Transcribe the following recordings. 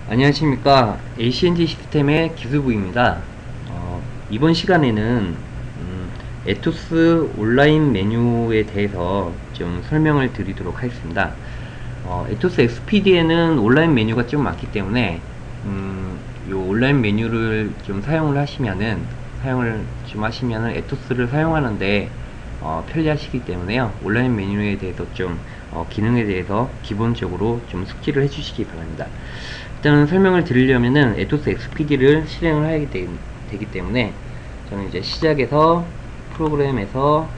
안녕하십니까. ACNG 시스템의 기수부입니다. 이번 시간에는 에토스 온라인 메뉴에 대해서 좀 설명을 드리도록 하겠습니다. 에토스 XPD에는 온라인 메뉴가 좀 많기 때문에 이 온라인 메뉴를 좀 사용을 하시면은 에토스를 사용하는데 편리하시기 때문에요. 온라인 메뉴에 대해서 좀 기능에 대해서 기본적으로 좀 숙지를 해주시기 바랍니다. 일단은 설명을 드리려면은 에토스 XPD를 실행을 하게 되기 때문에 저는 이제 시작에서 프로그램에서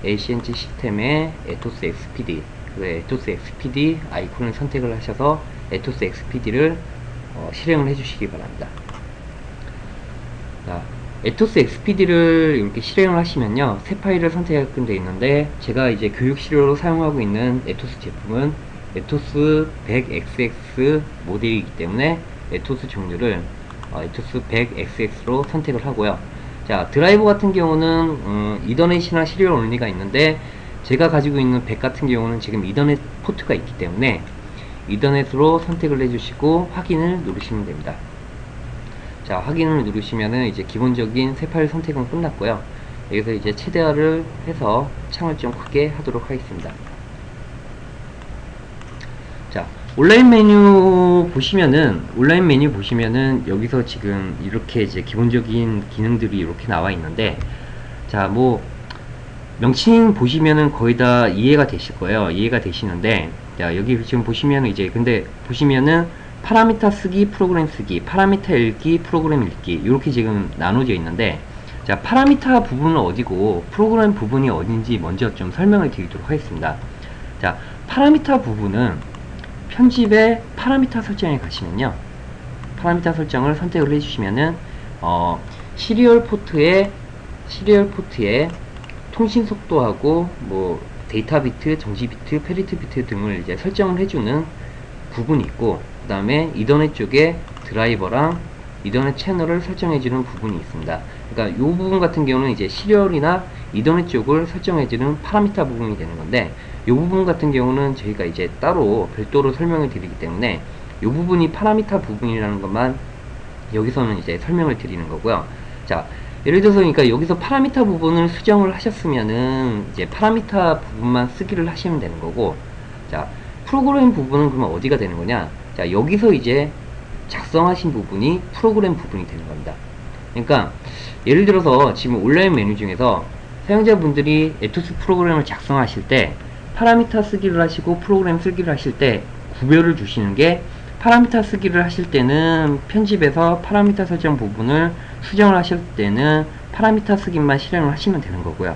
ACNG 시스템의 에토스 XPD, 그 에토스 XPD 아이콘을 선택을 하셔서 에토스 XPD를 실행을 해주시기 바랍니다. 자, 에토스 XPD를 이렇게 실행을 하시면요, 새 파일을 선택하게끔 되어 있는데, 제가 이제 교육 시료로 사용하고 있는 에토스 제품은 에토스 100XX 모델이기 때문에 에토스 종류를 에토스 100XX로 선택을 하고요. 자, 드라이버 같은 경우는 이더넷이나 시리얼 온리가 있는데, 제가 가지고 있는 100 같은 경우는 지금 이더넷 포트가 있기 때문에 이더넷으로 선택을 해주시고 확인을 누르시면 됩니다. 자, 확인을 누르시면은 이제 기본적인 새 파일 선택은 끝났고요. 여기서 이제 최대화를 해서 창을 좀 크게 하도록 하겠습니다. 자, 온라인 메뉴 보시면은 여기서 지금 이렇게 이제 기본적인 기능들이 이렇게 나와 있는데, 자, 뭐 명칭 보시면은 거의 다 이해가 되실 거예요. 이해가 되시는데, 자, 여기 지금 보시면은 이제 근데 보시면은 파라미터 쓰기, 프로그램 쓰기, 파라미터 읽기, 프로그램 읽기, 이렇게 지금 나눠져 있는데, 자, 파라미터 부분은 어디고 프로그램 부분이 어딘지 먼저 좀 설명을 드리도록 하겠습니다. 자, 파라미터 부분은 편집에 파라미터 설정에 가시면요, 파라미터 설정을 선택을 해주시면은 시리얼 포트에 통신 속도하고 뭐 데이터 비트, 정지 비트, 페리트 비트 등을 이제 설정을 해주는 부분이 있고, 그 다음에 이더넷 쪽에 드라이버랑 이더넷 채널을 설정해주는 부분이 있습니다. 그러니까 이 부분 같은 경우는 이제 시리얼이나 이더넷 쪽을 설정해주는 파라미터 부분이 되는 건데, 이 부분 같은 경우는 저희가 이제 따로 별도로 설명을 드리기 때문에 이 부분이 파라미터 부분이라는 것만 여기서는 이제 설명을 드리는 거고요. 자, 예를 들어서 그러니까 여기서 파라미터 부분을 수정을 하셨으면은 이제 파라미터 부분만 쓰기를 하시면 되는 거고, 자, 프로그램 부분은 그러면 어디가 되는 거냐? 자, 여기서 이제 작성하신 부분이 프로그램 부분이 되는 겁니다. 그러니까 예를 들어서 지금 온라인 메뉴 중에서 사용자분들이 에토스 프로그램을 작성하실 때 파라미터 쓰기를 하시고 프로그램 쓰기를 하실 때 구별을 주시는 게, 파라미터 쓰기를 하실 때는 편집에서 파라미터 설정 부분을 수정을 하실 때는 파라미터 쓰기만 실행을 하시면 되는 거고요.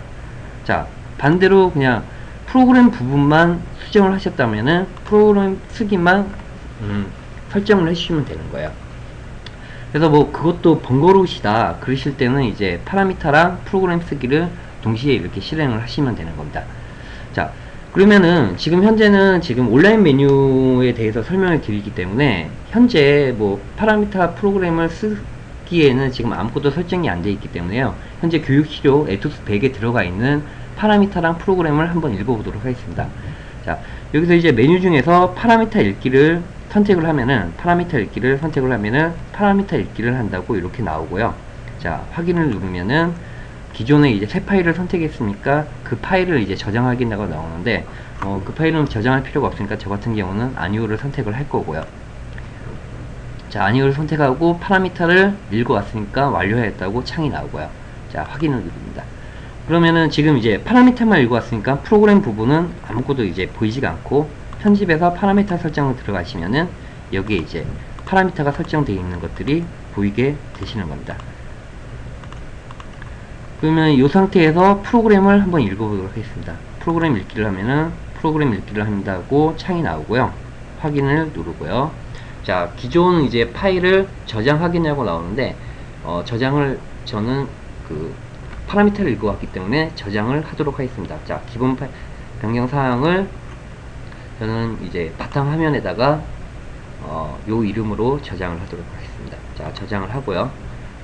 자, 반대로 그냥 프로그램 부분만 수정을 하셨다면은 프로그램 쓰기만 설정을 해주시면 되는 거예요. 그래서 뭐 그것도 번거로우시다 그러실 때는 이제 파라미터랑 프로그램 쓰기를 동시에 이렇게 실행을 하시면 되는 겁니다. 자, 그러면은 지금 현재는 지금 온라인 메뉴에 대해서 설명을 드리기 때문에 현재 뭐 파라미터 프로그램을 쓰기에는 지금 아무것도 설정이 안 되어 있기 때문에요. 현재 교육시료 에토스 100에 들어가 있는 파라미터랑 프로그램을 한번 읽어보도록 하겠습니다. 자, 여기서 이제 메뉴 중에서 파라미터 읽기를 선택을 하면은 파라미터 읽기를 한다고 이렇게 나오고요. 자, 확인을 누르면은 기존에 이제 새 파일을 선택했으니까 그 파일을 이제 저장하겠다고 나오는데, 그 파일은 저장할 필요가 없으니까 저 같은 경우는 아니오를 선택을 할 거고요. 자, 아니오를 선택하고 파라미터를 읽어왔으니까 완료했다고 창이 나오고요. 자, 확인을 누릅니다. 그러면은 지금 이제 파라미터만 읽어왔으니까 프로그램 부분은 아무것도 이제 보이지가 않고, 편집에서 파라미터 설정을 들어가시면은 여기에 이제 파라미터가 설정되어 있는 것들이 보이게 되시는 겁니다. 그러면 이 상태에서 프로그램을 한번 읽어보도록 하겠습니다. 프로그램 읽기를 하면은 프로그램 읽기를 한다고 창이 나오고요. 확인을 누르고요. 자, 기존 이제 파일을 저장하겠냐고 나오는데, 저장을 저는 그 파라미터를 읽어왔기 때문에 저장을 하도록 하겠습니다. 자, 기본 변경 사항을 저는 이제 바탕화면에다가 요 이름으로 저장을 하도록 하겠습니다. 자, 저장을 하고요.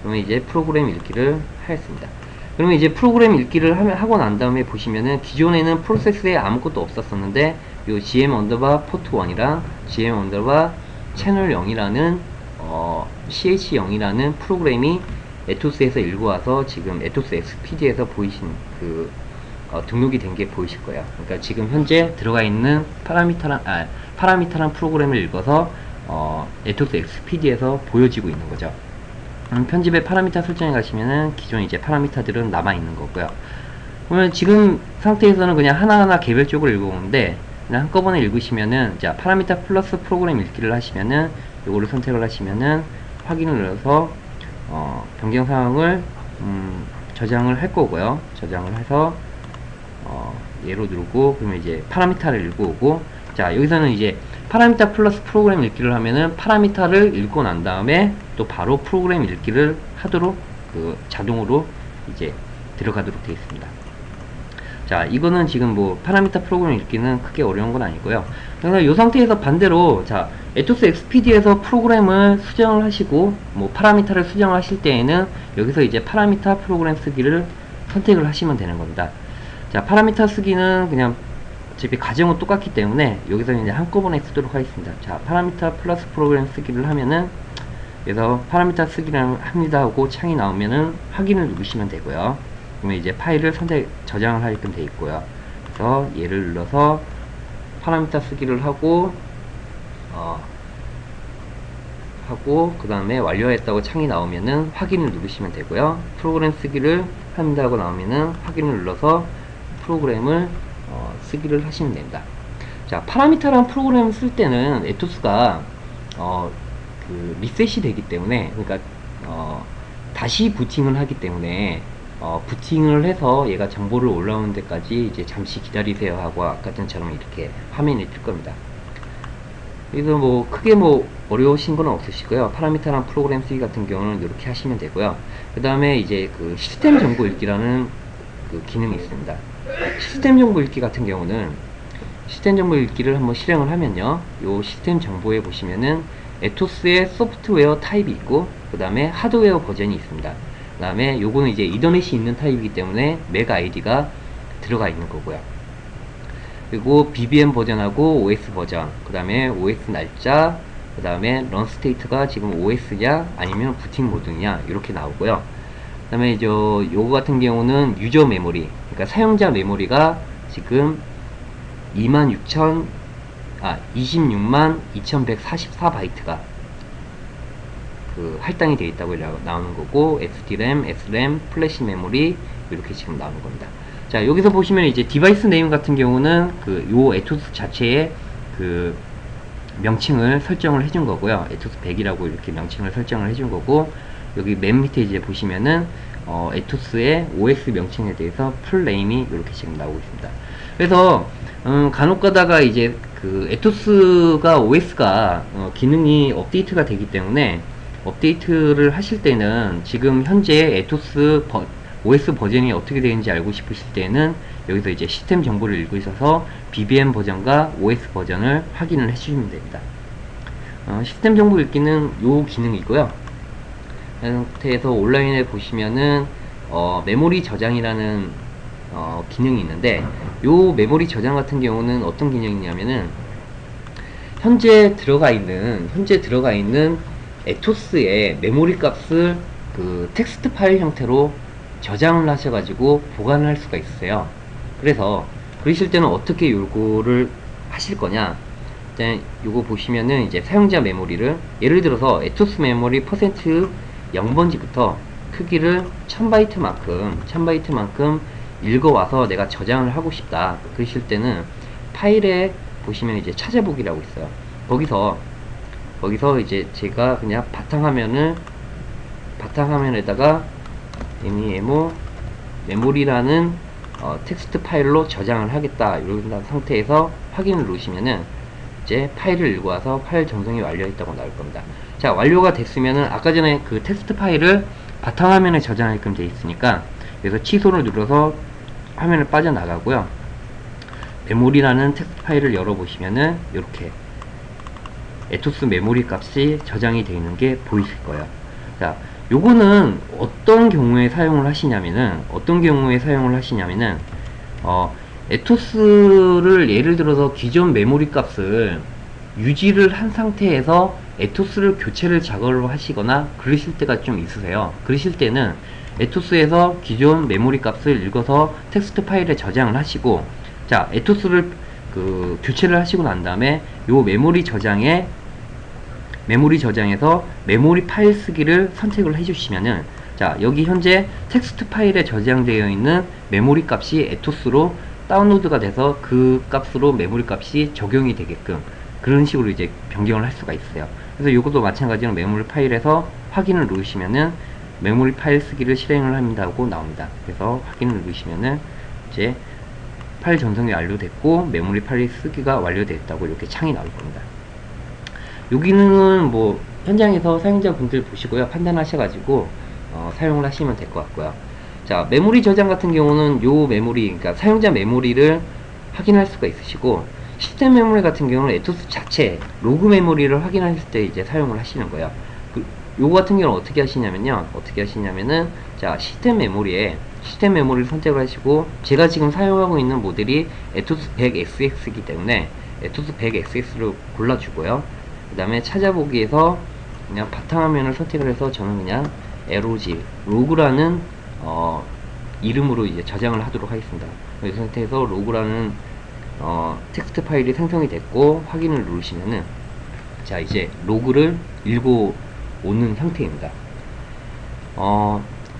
그러면 이제 프로그램 읽기를 하겠습니다. 그러면 이제 프로그램 읽기를 하고 난 다음에 보시면은 기존에는 프로세스에 아무것도 없었었는데 요 gm 언더바 포트 1이랑 gm 언더바 채널 0이라는 ch0이라는 프로그램이 에토스에서 읽어와서 지금 에토스 XPD에서 보이신 그 등록이 된 게 보이실 거예요. 그러니까 지금 현재 들어가 있는 파라미터란 프로그램을 읽어서 에토스 XPD에서 보여지고 있는 거죠. 편집의 파라미터 설정에 가시면은 기존 이제 파라미터들은 남아 있는 거고요. 그러면 지금 상태에서는 그냥 하나하나 개별적으로 읽어오는데, 그냥 한꺼번에 읽으시면은, 자, 파라미터 플러스 프로그램 읽기를 하시면은, 요거를 선택을 하시면은, 확인을 눌러서, 변경 사항을, 저장을 할 거고요. 저장을 해서, 얘로 누르고, 그러면 이제 파라미터를 읽어오고, 자, 여기서는 이제 파라미터 플러스 프로그램 읽기를 하면은, 파라미터를 읽고 난 다음에, 또 바로 프로그램 읽기를 하도록, 자동으로 이제 들어가도록 되어 있습니다. 자, 이거는 지금 뭐 파라미터 프로그램 읽기는 크게 어려운 건 아니고요. 그래서 이 상태에서 반대로, 자, 에토스 XPD에서 프로그램을 수정을 하시고, 뭐 파라미터를 수정을 하실 때에는 여기서 이제 파라미터 프로그램 쓰기를 선택을 하시면 되는 겁니다. 자, 파라미터 쓰기는 그냥 어차피 과정은 똑같기 때문에 여기서 이제 한꺼번에 쓰도록 하겠습니다. 자, 파라미터 플러스 프로그램 쓰기를 하면은, 그래서 파라미터 쓰기를 합니다 하고 창이 나오면은 확인을 누르시면 되고요. 그러면 이제 파일을 저장을 하게끔 되어 있고요. 그래서 얘를 눌러서 파라미터 쓰기를 하고 그 다음에 완료했다고 창이 나오면은 확인을 누르시면 되고요. 프로그램 쓰기를 합니다 하고 나오면은 확인을 눌러서 프로그램을 쓰기를 하시면 됩니다. 자, 파라미터라는 프로그램을 쓸 때는 에토스가 리셋이 되기 때문에, 그러니까 다시 부팅을 하기 때문에 부팅을 해서 얘가 정보를 올라오는 데까지 이제 잠시 기다리세요 하고 아까 전처럼 이렇게 화면이 뜰 겁니다. 그래서 뭐 크게 뭐 어려우신 건 없으시고요. 파라미터란 프로그램 쓰기 같은 경우는 이렇게 하시면 되고요. 그 다음에 이제 그 시스템 정보 읽기라는 그 기능이 있습니다. 시스템 정보 읽기 같은 경우는 시스템 정보 읽기를 한번 실행을 하면요, 요 시스템 정보에 보시면은 에토스의 소프트웨어 타입이 있고, 그 다음에 하드웨어 버전이 있습니다. 그 다음에 요거는 이제 이더넷이 있는 타입이기 때문에 맥 아이디가 들어가 있는 거고요. 그리고 BBM 버전하고 OS 버전, 그 다음에 OS 날짜, 그 다음에 런 스테이트가 지금 OS냐 아니면 부팅 모드냐 이렇게 나오고요. 그 다음에 요거 같은 경우는 유저 메모리, 그러니까 사용자 메모리가 지금 26만 2144바이트가 할당이 되어 있다고 나오는 거고, SD램, SRAM, 플래시 메모리 이렇게 지금 나오는 겁니다. 자, 여기서 보시면 이제 디바이스 네임 같은 경우는 요 에토스 자체의 명칭을 설정을 해준 거고요. 에토스 100이라고 이렇게 명칭을 설정을 해준 거고, 여기 맨 밑에 이제 보시면은 에토스의 OS 명칭에 대해서 풀 네임이 이렇게 지금 나오고 있습니다. 그래서 간혹 가다가 이제 에토스가 OS가 기능이 업데이트가 되기 때문에 업데이트를 하실 때는 지금 현재 에토스 OS 버전이 어떻게 되는지 알고 싶으실 때는 여기서 이제 시스템 정보를 읽으셔서 BBM 버전과 OS 버전을 확인을 해주시면 됩니다. 시스템 정보 읽기는 요 기능이고요. 이 상태에서 온라인에 보시면은 메모리 저장이라는 기능이 있는데, 요 메모리 저장 같은 경우는 어떤 기능이냐면은 현재 들어가 있는 에토스의 메모리 값을 텍스트 파일 형태로 저장을 하셔가지고 보관을 할 수가 있어요. 그래서 그러실 때는 어떻게 요거를 하실 거냐, 일단 요거 보시면은 이제 사용자 메모리를, 예를 들어서 에토스 메모리 퍼센트 0번지부터 크기를 1000바이트만큼 읽어와서 내가 저장을 하고 싶다. 그러실 때는 파일에 보시면 이제 찾아보기라고 있어요. 거기서 이제 제가 그냥 바탕화면에다가 MEMO 메모리라는 텍스트 파일로 저장을 하겠다, 이런 상태에서 확인을 누르시면은 이제 파일을 읽어와서 파일 전송이 완료했다고 나올 겁니다. 자, 완료가 됐으면은 아까 전에 그 텍스트 파일을 바탕화면에 저장하게끔 되어 있으니까, 그래서 취소를 눌러서 화면을 빠져나가고요. 메모리라는 텍스트 파일을 열어보시면은 이렇게 에토스 메모리 값이 저장이 되어 있는 게 보이실 거예요. 자, 요거는 어떤 경우에 사용을 하시냐면은 에토스를 예를 들어서 기존 메모리 값을 유지를 한 상태에서 에토스를 교체를 작업을 하시거나 그러실 때가 좀 있으세요. 그러실 때는 에토스에서 기존 메모리 값을 읽어서 텍스트 파일에 저장을 하시고, 자, 에토스를 교체를 하시고 난 다음에 요 메모리 저장에서 메모리 파일 쓰기를 선택을 해주시면은, 자, 여기 현재 텍스트 파일에 저장되어 있는 메모리 값이 에토스로 다운로드가 돼서 그 값으로 메모리 값이 적용이 되게끔 그런 식으로 이제 변경을 할 수가 있어요. 그래서 이것도 마찬가지로 메모리 파일에서 확인을 누르시면은 메모리 파일 쓰기를 실행을 한다고 나옵니다. 그래서 확인을 누르시면은 이제 파일 전송이 완료됐고 메모리 파일 쓰기가 완료됐다고 이렇게 창이 나올 겁니다. 여기는 뭐 현장에서 사용자분들 보시고요, 판단하셔가지고 사용을 하시면 될 것 같고요. 자, 메모리 저장 같은 경우는 요 메모리, 그러니까 사용자 메모리를 확인할 수가 있으시고, 시스템 메모리 같은 경우는 에토스 자체 로그 메모리를 확인하실 때 이제 사용을 하시는 거예요. 요거 같은 경우는 어떻게 하시냐면은 자, 시스템 메모리를 선택을 하시고, 제가 지금 사용하고 있는 모델이 에토스 100XX이기 때문에 에토스 100XX를 골라주고요. 그 다음에 찾아보기에서 그냥 바탕화면을 선택을 해서 저는 그냥 LOG 로그라는 이름으로 이제 저장을 하도록 하겠습니다. 이 상태에서 로그라는 텍스트 파일이 생성이 됐고 확인을 누르시면은, 자, 이제 로그를 읽어오는 형태입니다.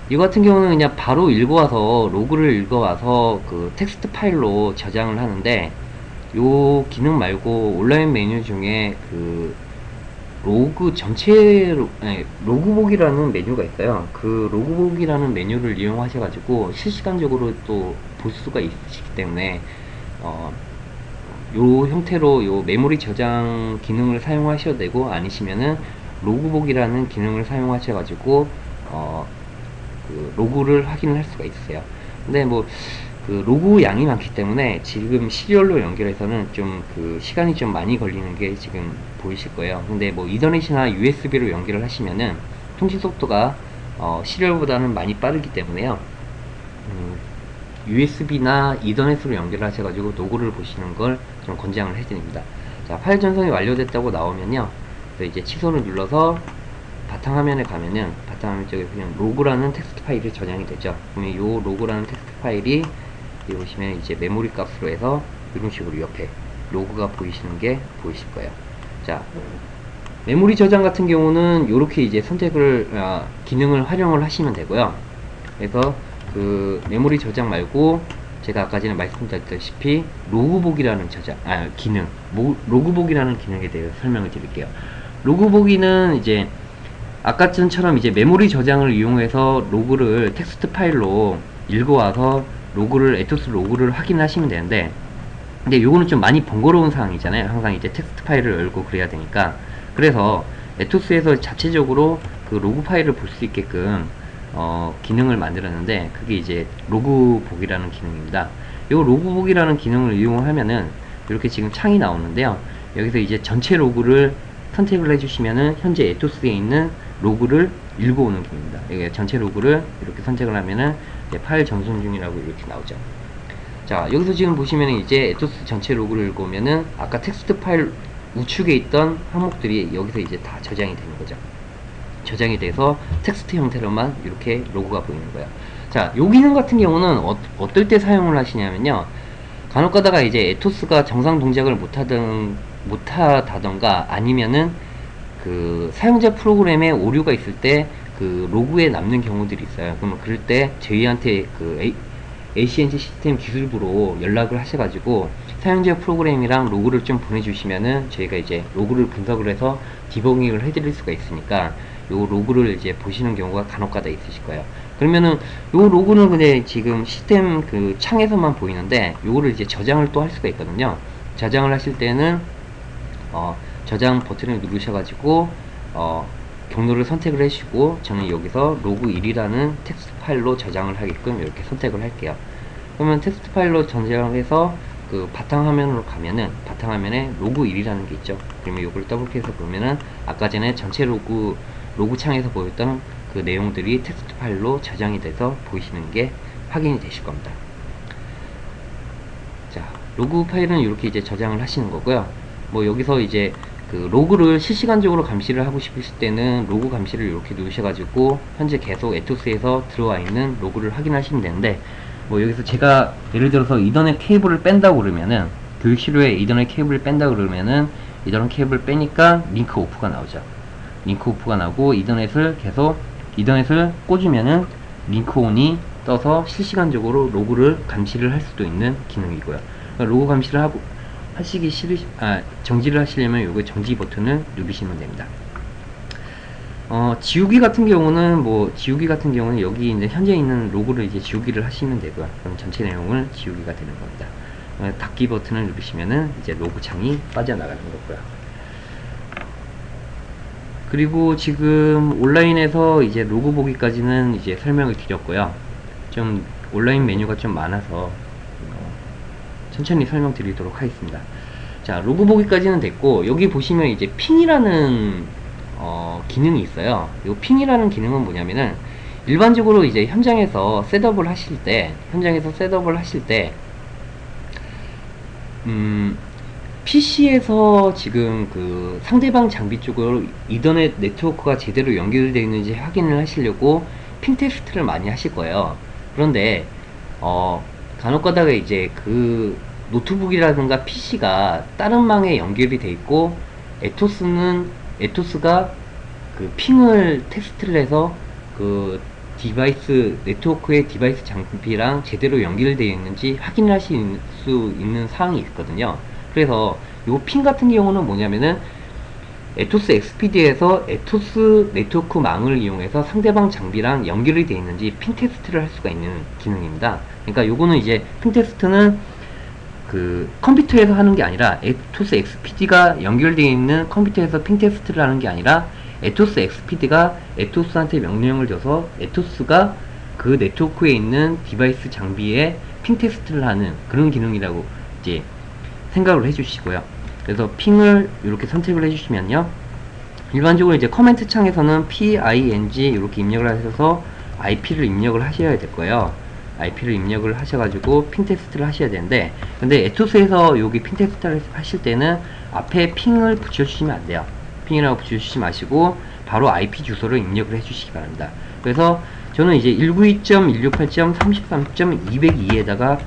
이 같은 경우는 그냥 바로 로그를 읽어와서 그 텍스트 파일로 저장을 하는데, 요 기능 말고 온라인 메뉴 중에 그 로그북이라는 메뉴가 있어요. 그 로그북이라는 메뉴를 이용하셔가지고 실시간적으로 또 볼 수가 있기 때문에 요 형태로 요 메모리 저장 기능을 사용하셔도 되고, 아니시면은 로그북이라는 기능을 사용하셔가지고 그 로그를 확인을 할 수가 있어요. 근데 뭐 그 로그 양이 많기 때문에 지금 시리얼로 연결해서는 좀 그 시간이 좀 많이 걸리는 게 지금 보이실 거예요. 근데 뭐 이더넷이나 USB로 연결을 하시면은 통신 속도가 시리얼보다는 많이 빠르기 때문에요. USB나 이더넷으로 연결하셔가지고 로그를 보시는 걸 좀 권장을 해드립니다. 자, 파일 전송이 완료됐다고 나오면요, 이제 취소를 눌러서 바탕화면에 가면은 바탕화면 쪽에 그냥 로그라는 텍스트 파일이 저장이 되죠. 그러면 요 로그라는 텍스트 파일이 여기 보시면 이제 메모리 값으로 해서 이런 식으로 옆에 로그가 보이시는 게 보이실 거예요. 자, 메모리 저장 같은 경우는 이렇게 이제 기능을 활용을 하시면 되고요. 그래서 그 메모리 저장 말고 제가 아까 전에 말씀드렸다시피 로그북이라는 로그북이라는 기능에 대해서 설명을 드릴게요. 로그북이는 이제 아까 전처럼 이제 메모리 저장을 이용해서 로그를 텍스트 파일로 읽어와서 에토스 로그를 확인하시면 되는데, 근데 요거는 좀 많이 번거로운 상황이잖아요. 항상 이제 텍스트 파일을 열고 그래야 되니까. 그래서 에토스에서 자체적으로 그 로그 파일을 볼 수 있게끔 기능을 만들었는데, 그게 이제 로그북이라는 기능입니다. 요 로그북이라는 기능을 이용하면은 이렇게 지금 창이 나오는데요, 여기서 이제 전체 로그를 선택을 해주시면은 현재 에토스에 있는 로그를 읽어오는 기능입니다. 이게 전체 로그를 이렇게 선택을 하면은 이제 파일 전송 중이라고 이렇게 나오죠. 자, 여기서 지금 보시면은 이제 에토스 전체 로그를 읽어오면은 아까 텍스트 파일 우측에 있던 항목들이 여기서 이제 다 저장이 되는 거죠. 저장이 돼서 텍스트 형태로만 이렇게 로그가 보이는 거예요. 자, 요 기능 같은 경우는 어떨 때 사용을 하시냐면요, 간혹 가다가 이제 에토스가 정상 동작을 못하다던가 아니면은 그 사용자 프로그램에 오류가 있을 때 그 로그에 남는 경우들이 있어요. 그러면 그럴 때 저희한테 그 ACNC 시스템 기술부로 연락을 하셔가지고 사용자 프로그램이랑 로그를 좀 보내주시면은 저희가 이제 로그를 분석을 해서 디버깅을 해드릴 수가 있으니까 요 로그를 이제 보시는 경우가 간혹가다 있으실 거예요. 그러면은 요 로그는 근데 지금 시스템 그 창에서만 보이는데 요거를 이제 저장을 또 할 수가 있거든요. 저장을 하실 때는 저장 버튼을 누르셔가지고 경로를 선택을 해주시고, 저는 여기서 로그1이라는 텍스트 파일로 저장을 하게끔 이렇게 선택을 할게요. 그러면 텍스트 파일로 저장을 해서 그 바탕화면으로 가면은 바탕화면에 로그1이라는 게 있죠. 그러면 이걸 더블클릭해서 보면은 아까 전에 전체 로그 창에서 보였던 그 내용들이 텍스트 파일로 저장이 돼서 보이시는 게 확인이 되실 겁니다. 자, 로그 파일은 이렇게 이제 저장을 하시는 거고요. 뭐 여기서 이제 그 로그를 실시간적으로 감시를 하고 싶으실 때는 로그 감시를 이렇게 누르셔가지고 현재 계속 에토스에서 들어와 있는 로그를 확인하시면 되는데, 뭐 여기서 제가 예를 들어서 이더넷 케이블을 뺀다고 그러면은, 교육 시료에 이더넷 케이블을 뺀다고 그러면은 이더넷 케이블을 빼니까 링크 오프가 나오죠. 링크 오프가 나오고 이더넷을 꽂으면은 링크 온이 떠서 실시간적으로 로그를 감시를 할 수도 있는 기능이고요. 그러니까 로그 감시를 정지를 하시려면 요거 정지 버튼을 누르시면 됩니다. 지우기 같은 경우는 여기 이제 현재 있는 로그를 이제 지우기를 하시면 되고요. 그럼 전체 내용을 지우기가 되는 겁니다. 닫기 버튼을 누르시면은 이제 로그 창이 빠져나가는 거고요. 그리고 지금 온라인에서 이제 로그 보기까지는 이제 설명을 드렸고요. 좀 온라인 메뉴가 좀 많아서 천천히 설명드리도록 하겠습니다. 자, 로그 보기까지는 됐고, 여기 보시면 이제 핑이라는 기능이 있어요. 이 핑이라는 기능은 뭐냐면은, 일반적으로 이제 현장에서 셋업을 하실 때 PC에서 지금 그 상대방 장비 쪽으로 이더넷 네트워크가 제대로 연결되어 있는지 확인을 하시려고 핑 테스트를 많이 하실 거예요. 그런데 간혹가다가 이제 그 노트북이라든가 PC가 다른 망에 연결이 돼 있고, 에토스가 그 핑을 테스트를 해서 그 네트워크의 디바이스 장비랑 제대로 연결되어 있는지 확인하실 수 있는 사항이 있거든요. 그래서 요 핑 같은 경우는 뭐냐면은, 에토스 XPD에서 에토스 네트워크 망을 이용해서 상대방 장비랑 연결이 되어 있는지 핑 테스트를 할 수가 있는 기능입니다. 그러니까 요거는 이제 핑 테스트는 그 컴퓨터에서 하는 게 아니라, 에토스 XPD가 연결되어 있는 컴퓨터에서 핑 테스트를 하는 게 아니라, 에토스 XPD가 에토스한테 명령을 줘서 에토스가 그 네트워크에 있는 디바이스 장비에 핑 테스트를 하는 그런 기능이라고 이제 생각을 해주시고요. 그래서 핑을 이렇게 선택을 해주시면요, 일반적으로 이제 커맨드 창에서는 ping 이렇게 입력을 하셔서 IP를 입력을 하셔야 될 거예요. IP를 입력을 하셔가지고 핑 테스트를 하셔야 되는데, 근데 에토스에서 여기 핑 테스트를 하실 때는 앞에 핑을 붙여주시면 안 돼요. 핑이라고 붙여주시지 마시고 바로 IP 주소를 입력을 해주시기 바랍니다. 그래서 저는 이제 192.168.33.202에다가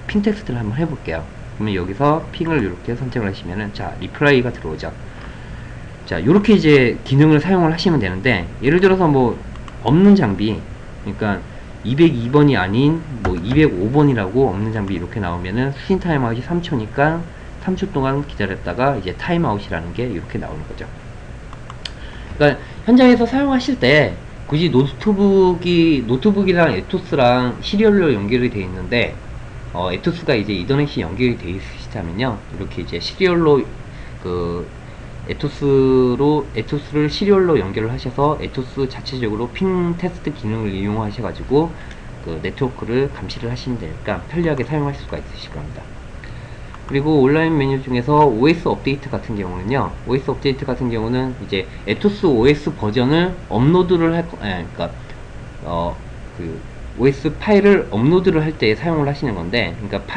핑 테스트를 한번 해볼게요. 그러면 여기서 핑을 이렇게 선택을 하시면은, 자, 리플라이가 들어오죠. 자, 요렇게 이제 기능을 사용을 하시면 되는데, 예를 들어서 뭐 없는 장비, 그러니까 202번이 아닌 뭐 205번이라고 없는 장비 이렇게 나오면은 수신 타임아웃이 3초니까 3초 동안 기다렸다가 이제 타임아웃이라는 게 이렇게 나오는 거죠. 그러니까 현장에서 사용하실 때 굳이 노트북이랑 에토스랑 시리얼로 연결이 되어 있는데, 에토스가 이제 이더넷이 연결이 되어 있으시다면요, 이렇게 이제 시리얼로 에토스를 시리얼로 연결을 하셔서 에토스 자체적으로 핑 테스트 기능을 이용하셔가지고 그 네트워크를 감시를 하시면 되니까 편리하게 사용할 수가 있으실 겁니다. 그리고 온라인 메뉴 중에서 OS 업데이트 같은 경우는 이제 에토스 OS 버전을 업로드를 OS 파일을 업로드를 할 때 사용을 하시는 건데, 그러니까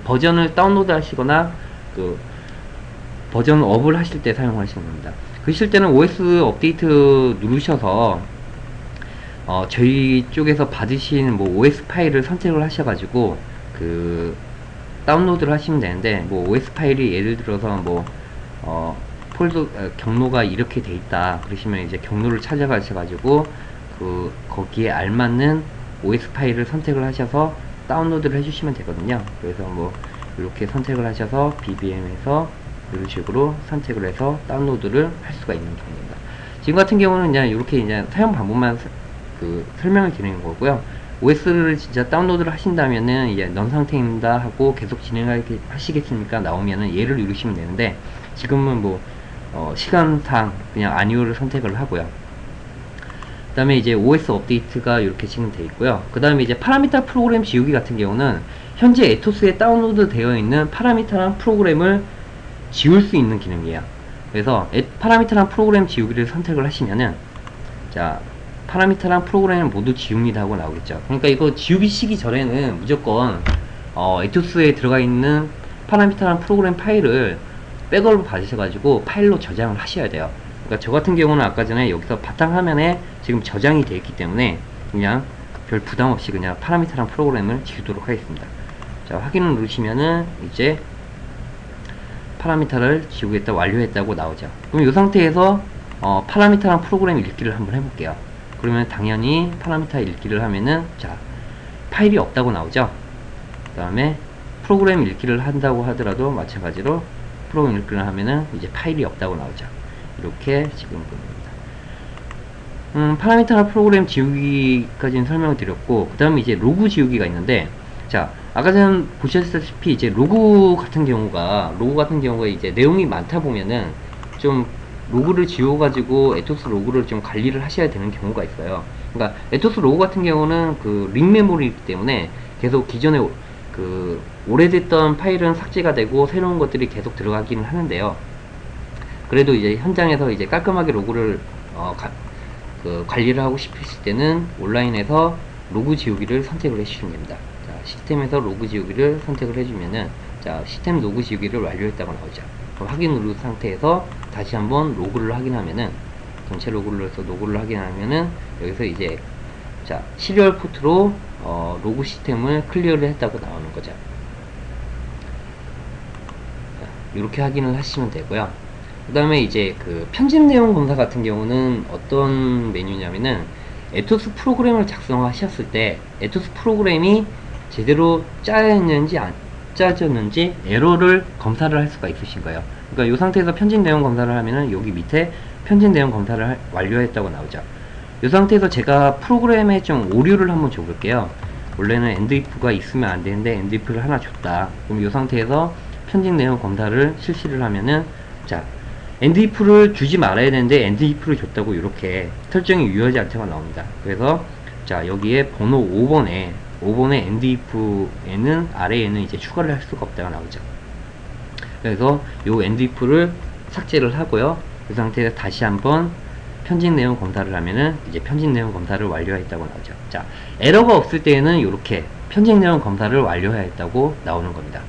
버전을 다운로드 하시거나 버전 업을 하실 때 사용하시는 겁니다. 그러실 때는 OS 업데이트 누르셔서 저희 쪽에서 받으신 뭐 OS 파일을 선택을 하셔가지고 다운로드를 하시면 되는데, 뭐 OS 파일이 예를 들어서 뭐 경로가 이렇게 돼 있다 그러시면 이제 경로를 찾아가셔가지고 거기에 알맞는 OS 파일을 선택을 하셔서 다운로드를 해주시면 되거든요. 그래서 뭐 이렇게 선택을 하셔서 BBM에서 이런 식으로 선택을 해서 다운로드를 할 수가 있는 경우입니다. 지금 같은 경우는 그냥 이렇게 이제 사용 방법만 설명을 드리는 거고요. OS를 진짜 다운로드를 하신다면은 이제 넌 상태입니다 하고 계속 진행하시겠습니까 나오면은 얘를 누르시면 되는데, 지금은 뭐 시간상 그냥 아니오를 선택을 하고요. 그 다음에 이제 OS 업데이트가 이렇게 지금 되어 있고요. 그 다음에 이제 파라미터 프로그램 지우기 같은 경우는 현재 에토스에 다운로드 되어 있는 파라미터랑 프로그램을 지울 수 있는 기능이에요. 그래서 파라미터랑 프로그램 지우기를 선택을 하시면은, 자, 파라미터랑 프로그램을 모두 지웁니다 하고 나오겠죠. 그러니까 이거 지우기 시기 전에는 무조건 에토스에 들어가 있는 파라미터랑 프로그램 파일을 백업을 받으셔가지고 파일로 저장을 하셔야 돼요. 그러니까 저 같은 경우는 아까 전에 여기서 바탕화면에 지금 저장이 되어 있기 때문에 그냥 별 부담 없이 그냥 파라미터랑 프로그램을 지우도록 하겠습니다. 자, 확인을 누르시면은 이제 파라미터를 지우겠다, 완료했다고 나오죠. 그럼 이 상태에서 파라미터랑 프로그램 읽기를 한번 해볼게요. 그러면 당연히 파라미터 읽기를 하면은 자, 파일이 없다고 나오죠. 그 다음에 프로그램 읽기를 한다고 하더라도 마찬가지로 프로그램 읽기를 하면은 이제 파일이 없다고 나오죠. 이렇게 지금 보입니다. 파라미터나 프로그램 지우기까지는 설명을 드렸고, 그 다음에 이제 로그 지우기가 있는데, 자, 아까 전 보셨다시피 이제 로그 같은 경우가 이제 내용이 많다 보면은 좀 로그를 지워가지고 에토스 로그를 좀 관리를 하셔야 되는 경우가 있어요. 그러니까 에토스 로그 같은 경우는 그 링 메모리이기 때문에 계속 기존에 그 오래됐던 파일은 삭제가 되고 새로운 것들이 계속 들어가기는 하는데요. 그래도 이제 현장에서 이제 깔끔하게 로그를 관리를 하고 싶으실 때는 온라인에서 로그 지우기를 선택을 해주시면 됩니다. 자, 시스템에서 로그 지우기를 선택을 해주면은 자, 시스템 로그 지우기를 완료했다고 나오죠. 그럼 확인 누른 상태에서 다시 한번 로그를 확인하면은 전체 로그를 해서 로그를 확인하면은 여기서 이제 자, 시리얼 포트로 로그 시스템을 클리어를 했다고 나오는 거죠. 자, 이렇게 확인을 하시면 되고요. 그 다음에 이제 그 편집 내용 검사 같은 경우는 어떤 메뉴냐면은 에토스 프로그램을 작성하셨을 때 에토스 프로그램이 제대로 짜였는지 안 짜졌는지 에러를 검사를 할 수가 있으신 거예요. 그러니까 이 상태에서 편집 내용 검사를 하면은 여기 밑에 편집 내용 검사를 완료했다고 나오죠. 이 상태에서 제가 프로그램에 좀 오류를 한번 줘볼게요. 원래는 endif가 있으면 안 되는데 endif를 하나 줬다. 그럼 이 상태에서 편집 내용 검사를 실시를 하면은 자, endif를 주지 말아야 되는데 endif를 줬다고 이렇게 설정이 유효하지 않다고 나옵니다. 그래서 자, 여기에 번호 5번에 endif에는 아래에는 이제 추가를 할 수가 없다고 나오죠. 그래서 요 endif를 삭제를 하고요. 그 상태에서 다시 한번 편집 내용 검사를 하면은 이제 편집 내용 검사를 완료했다고 나오죠. 자, 에러가 없을 때에는 이렇게 편집 내용 검사를 완료했다고 나오는 겁니다.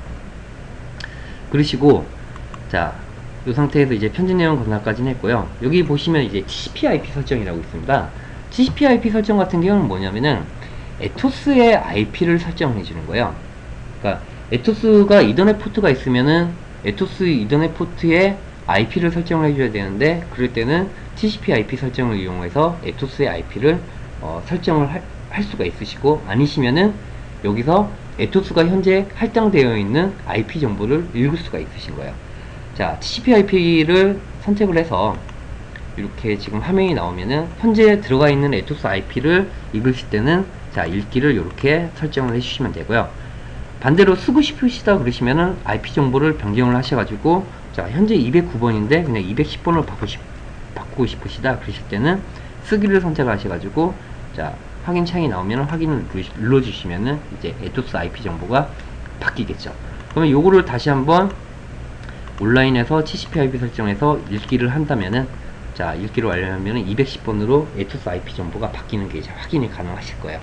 그러시고 자, 이 상태에서 이제 편집 내용 검사까지는 했고요. 여기 보시면 이제 TCP/IP 설정이라고 있습니다. TCP/IP 설정 같은 경우는 뭐냐면은 에토스의 IP를 설정해 주는 거예요. 그러니까 에토스가 이더넷 포트가 있으면은 에토스 이더넷 포트에 IP를 설정을 해줘야 되는데 그럴 때는 TCP/IP 설정을 이용해서 에토스의 IP를 설정을 할 수가 있으시고 아니시면은 여기서 에토스가 현재 할당되어 있는 IP 정보를 읽을 수가 있으신 거예요. 자, TCP/IP를 선택을 해서 이렇게 지금 화면이 나오면은 현재 들어가 있는 에토스 IP를 읽으실 때는 자, 읽기를 이렇게 설정을 해주시면 되고요. 반대로 쓰고 싶으시다 그러시면은 IP 정보를 변경을 하셔가지고 자, 현재 209번인데 그냥 210번으로 바꾸고 싶으시다 그러실 때는 쓰기를 선택하셔가지고 자, 확인 창이 나오면 확인을 눌러주시면은 이제 에토스 IP 정보가 바뀌겠죠. 그러면 요거를 다시 한번 온라인에서 TCP/IP 설정해서 읽기를 한다면은 자, 읽기를 완료하면은 210번으로 에토스 IP 정보가 바뀌는 게 이제 확인이 가능하실 거예요.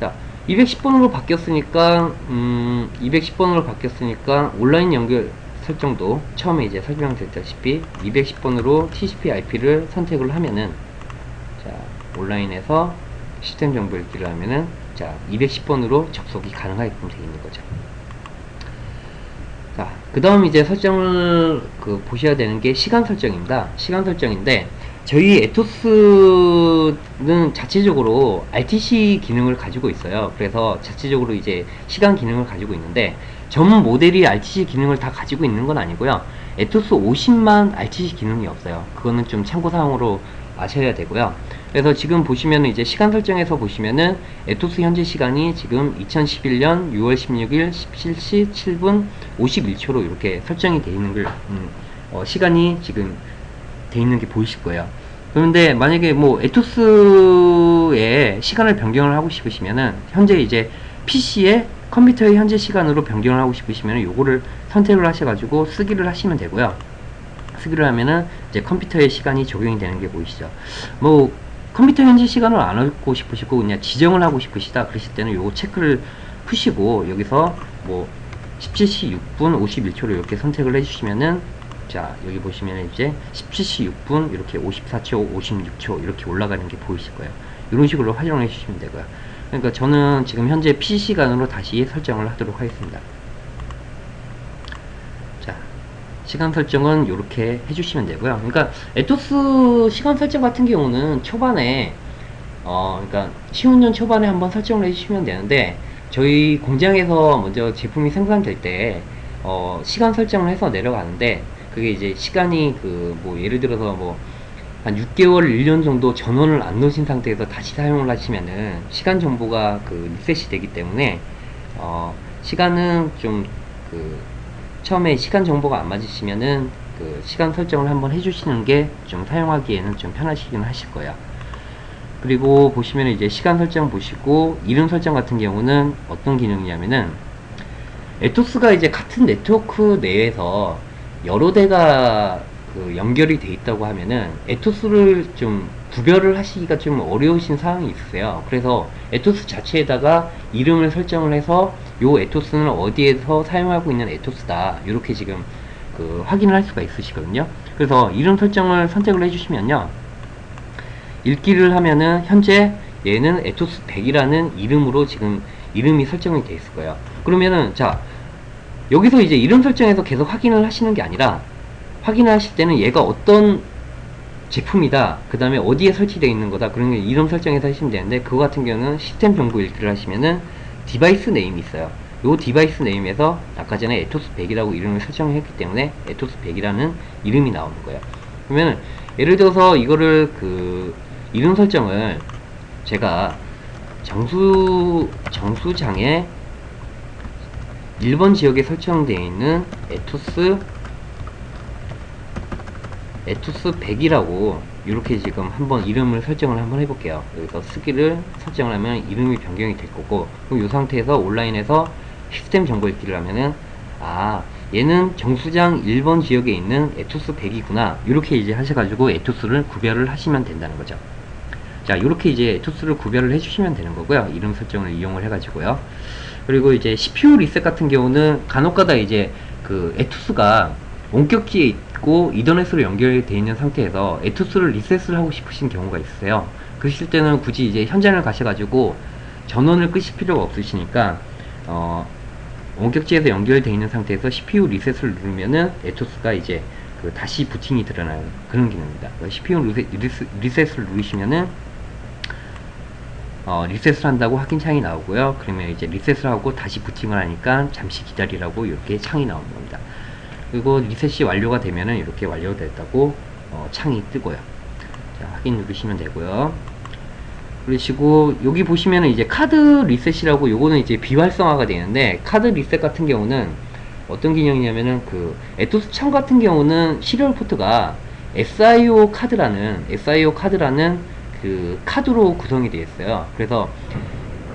자, 210번으로 바뀌었으니까 210번으로 바뀌었으니까 온라인 연결 설정도 처음에 이제 설명드렸다시피 210번으로 TCP/IP를 선택을 하면은 자, 온라인에서 시스템 정보 읽기를 하면은 자, 210번으로 접속이 가능하게끔 되어 있는 거죠. 자, 그 다음 이제 설정을 보셔야 되는 게 시간 설정입니다. 시간 설정인데 저희 에토스는 자체적으로 RTC 기능을 가지고 있어요. 그래서 자체적으로 이제 시간 기능을 가지고 있는데 전 모델이 RTC 기능을 다 가지고 있는 건 아니고요. 에토스 50만 RTC 기능이 없어요. 그거는 좀 참고사항으로 아셔야 되고요. 그래서 지금 보시면은 이제 시간 설정에서 보시면은 에토스 현재 시간이 지금 2011년 6월 16일 17시 7분 51초로 이렇게 설정이 되어 있는 걸 시간이 지금 돼 있는 게 보이실 거예요. 그런데 만약에 뭐 에토스의 시간을 변경을 하고 싶으시면은 현재 이제 PC에 컴퓨터의 현재 시간으로 변경을 하고 싶으시면은 요거를 선택을 하셔가지고 쓰기를 하시면 되고요. 쓰기를 하면은 이제 컴퓨터의 시간이 적용이 되는 게 보이시죠. 뭐 컴퓨터 현재 시간을 안 하고 싶으시고 그냥 지정을 하고 싶으시다 그러실 때는 요거 체크를 푸시고 여기서 뭐 17시 6분 51초로 이렇게 선택을 해주시면은, 자, 여기 보시면 이제 17시 6분 이렇게 54초, 56초 이렇게 올라가는 게 보이실 거예요. 이런 식으로 활용해 주시면 되고요. 그러니까 저는 지금 현재 PC 시간으로 다시 설정을 하도록 하겠습니다. 자, 시간 설정은 이렇게 해주시면 되고요. 그러니까 에토스 시간 설정 같은 경우는 초반에 그러니까 시운전 초반에 한번 설정을 해주시면 되는데, 저희 공장에서 먼저 제품이 생산될 때 시간 설정을 해서 내려가는데, 그게 이제 시간이 뭐 예를 들어서 뭐 한 6개월 1년 정도 전원을 안 놓으신 상태에서 다시 사용을 하시면은 시간 정보가 리셋이 되기 때문에 시간은 좀 처음에 시간 정보가 안 맞으시면은 시간 설정을 한번 해주시는 게 좀 사용하기에는 좀 편하시긴 하실 거예요. 그리고 보시면 이제 시간 설정 보시고, 이름 설정 같은 경우는 어떤 기능이냐면은, 에토스가 이제 같은 네트워크 내에서 여러 대가 연결이 돼 있다고 하면은 에토스를 좀 구별을 하시기가 좀 어려우신 상황이 있으세요. 그래서 에토스 자체에다가 이름을 설정을 해서 요 에토스는 어디에서 사용하고 있는 에토스다, 이렇게 지금 확인을 할 수가 있으시거든요. 그래서 이름 설정을 선택을 해주시면요, 읽기를 하면은 현재 얘는 에토스 100이라는 이름으로 지금 이름이 설정이 돼 있을 거예요. 그러면은 자, 여기서 이제 이름 설정에서 계속 확인을 하시는 게 아니라, 확인을 하실 때는 얘가 어떤 제품이다, 그 다음에 어디에 설치되어 있는 거다, 그런 게 이름 설정해서 하시면 되는데, 그거 같은 경우는 시스템 정보 읽기를 하시면은 디바이스 네임이 있어요. 요 디바이스 네임에서 아까 전에 에토스 100이라고 이름을 설정했기 때문에 에토스 100이라는 이름이 나오는 거예요. 그러면 예를 들어서 이거를 이름 설정을 제가 정수장에 1번 지역에 설정되어 있는 에토스 100이라고 이렇게 지금 한번 이름을 설정을 한번 해볼게요. 여기서 쓰기를 설정을 하면 이름이 변경이 될 거고, 그럼 이 상태에서 온라인에서 시스템 정보 읽기를 하면은, 아, 얘는 정수장 1번 지역에 있는 에토스 100이구나, 이렇게 이제 하셔가지고 에토스를 구별을 하시면 된다는 거죠. 자, 이렇게 이제 에토스를 구별을 해주시면 되는 거고요. 이름 설정을 이용을 해가지고요. 그리고 이제 CPU 리셋 같은 경우는 간혹가다 이제 에토스가 원격지에 있고 이더넷으로 연결되어 있는 상태에서 에토스를 리셋을 하고 싶으신 경우가 있으세요. 그러실 때는 굳이 이제 현장을 가셔가지고 전원을 끄실 필요가 없으시니까 원격지에서 연결되어 있는 상태에서 CPU 리셋을 누르면은 에토스가 이제 다시 부팅이 드러나는 그런 기능입니다. CPU 리셋을 누르시면은 리셋을 한다고 확인 창이 나오고요. 그러면 이제 리셋을 하고 다시 부팅을 하니까 잠시 기다리라고 이렇게 창이 나오는 겁니다. 그리고 리셋이 완료가 되면은 이렇게 완료됐다고 창이 뜨고요. 자, 확인 누르시면 되고요. 그러시고 여기 보시면은 이제 카드 리셋이라고, 요거는 이제 비활성화가 되는데, 카드 리셋 같은 경우는 어떤 기능이냐면은 에토스 창 같은 경우는 시리얼 포트가 SIO 카드라는 카드로 구성이 되어 있어요. 그래서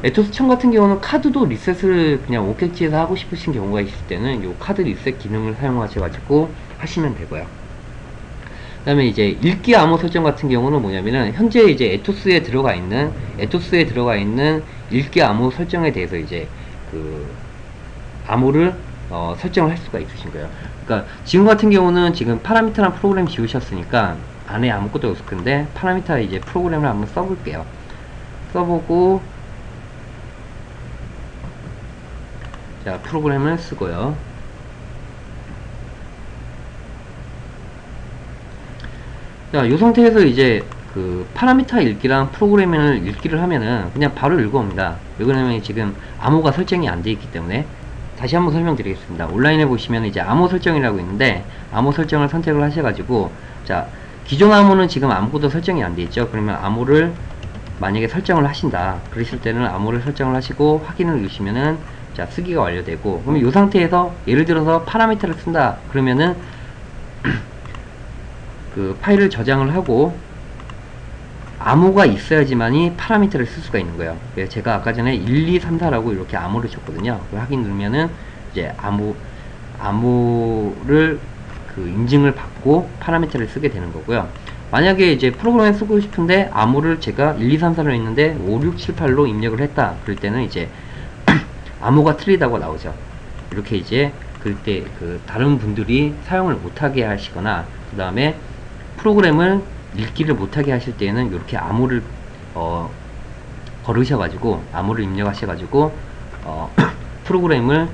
에토스 청 같은 경우는 카드도 리셋을 그냥 원격지에서 하고 싶으신 경우가 있을 때는 요 카드 리셋 기능을 사용하셔가지고 하시면 되고요. 그 다음에 이제 읽기 암호 설정 같은 경우는 뭐냐면은, 현재 이제 에토스에 들어가 있는 읽기 암호 설정에 대해서 이제 암호를 설정을 할 수가 있으신 거예요. 그러니까 지금 같은 경우는 지금 파라미터라는 프로그램 지우셨으니까 안에 아무것도 없을 건데, 파라미터 이제 프로그램을 한번 써볼게요. 써보고, 자, 프로그램을 쓰고요. 자, 이 상태에서 이제 파라미터 읽기랑 프로그램을 읽기를 하면은 그냥 바로 읽어옵니다. 왜 그러냐면 지금 암호가 설정이 안 되어 있기 때문에. 다시 한번 설명드리겠습니다. 온라인에 보시면 이제 암호 설정이라고 있는데, 암호 설정을 선택을 하셔가지고, 자, 기존 암호는 지금 아무것도 설정이 안 되어 있죠. 그러면 암호를 만약에 설정을 하신다, 그러실 때는 암호를 설정을 하시고 확인을 누르시면은, 자, 쓰기가 완료되고, 그러면 이 상태에서 예를 들어서 파라미터를 쓴다 그러면은 파일을 저장을 하고 암호가 있어야지만이 파라미터를 쓸 수가 있는 거예요. 그래서 제가 아까 전에 1, 2, 3, 4라고 이렇게 암호를 줬거든요. 확인 누르면은 이제 암호를 인증을 받고 파라미터를 쓰게 되는 거고요. 만약에 이제 프로그램을 쓰고 싶은데 암호를 제가 1, 2, 3, 4로 했는데 5, 6, 7, 8로 입력을 했다, 그럴 때는 이제 암호가 틀리다고 나오죠. 이렇게 이제 그때 그 다른 분들이 사용을 못하게 하시거나, 그 다음에 프로그램을 읽기를 못하게 하실 때에는 이렇게 암호를 걸으셔가지고, 암호를 입력하셔가지고 프로그램을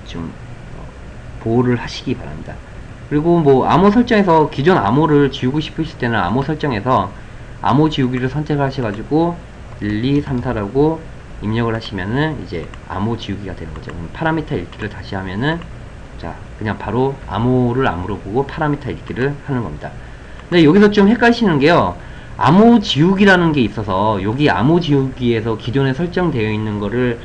좀 보호를 하시기 바랍니다. 그리고 뭐 암호 설정에서 기존 암호를 지우고 싶으실 때는 암호 설정에서 암호 지우기를 선택을 하셔가지고 1, 2, 3, 4라고 입력을 하시면은 이제 암호 지우기가 되는 거죠. 파라미터 읽기를 다시 하면은, 자, 그냥 바로 암호를 암호로 보고 파라미터 읽기를 하는 겁니다. 근데 여기서 좀 헷갈리시는 게요, 암호 지우기라는 게 있어서 여기 암호 지우기에서 기존에 설정되어 있는 거를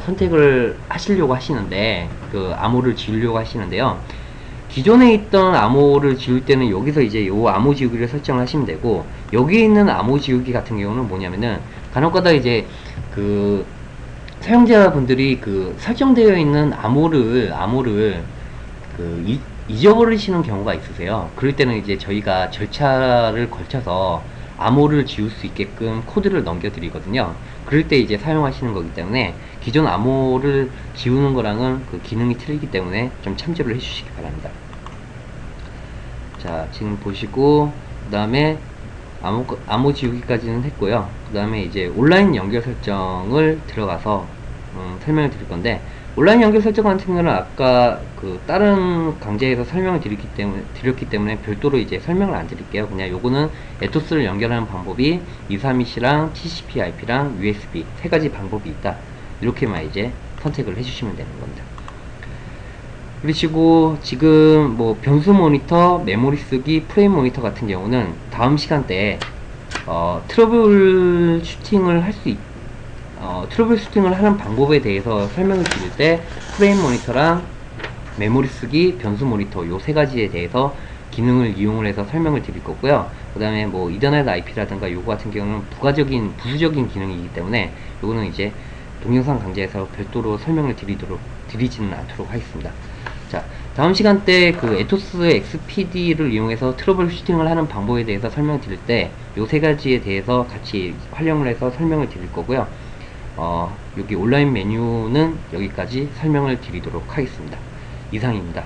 선택을 하시려고 하시는데, 그 암호를 지우려고 하시는데요, 기존에 있던 암호를 지울 때는 여기서 이제 요 암호 지우기를 설정을 하시면 되고, 여기 있는 암호 지우기 같은 경우는 뭐냐면은 간혹가다 이제 그 사용자분들이 그 설정되어 있는 암호를 그 잊어버리시는 경우가 있으세요. 그럴 때는 이제 저희가 절차를 걸쳐서 암호를 지울 수 있게끔 코드를 넘겨드리거든요. 그럴 때 이제 사용하시는 거기 때문에 기존 암호를 지우는 거랑은 그 기능이 틀리기 때문에 좀 참조를 해주시기 바랍니다. 자, 지금 보시고, 그 다음에 암호 지우기까지는 했고요. 그 다음에 이제 온라인 연결 설정을 들어가서 설명을 드릴 건데, 온라인 연결 설정 같은 경우는 아까 그 다른 강좌에서 설명을 드렸기 때문에 별도로 이제 설명을 안 드릴게요. 그냥 요거는 에토스를 연결하는 방법이 232C랑 TCP/IP랑 USB 세 가지 방법이 있다, 이렇게만 이제 선택을 해주시면 되는 겁니다. 그리고 지금 뭐 변수 모니터, 메모리 쓰기, 프레임 모니터 같은 경우는 다음 시간대에 트러블 슈팅을 트러블 슈팅을 하는 방법에 대해서 설명을 드릴 때 프레임 모니터랑 메모리 쓰기, 변수 모니터 요 세 가지에 대해서 기능을 이용을 해서 설명을 드릴 거고요. 그 다음에 뭐 이더넷 IP라든가 요거 같은 경우는 부수적인 기능이기 때문에 요거는 이제 동영상 강좌에서 별도로 설명을 드리지는 않도록 하겠습니다. 자, 다음 시간대 그 에토스 XPD를 이용해서 트러블 슈팅을 하는 방법에 대해서 설명을 드릴 때 요 세 가지에 대해서 같이 활용을 해서 설명을 드릴 거고요. 여기 온라인 메뉴는 여기까지 설명을 드리도록 하겠습니다. 이상입니다.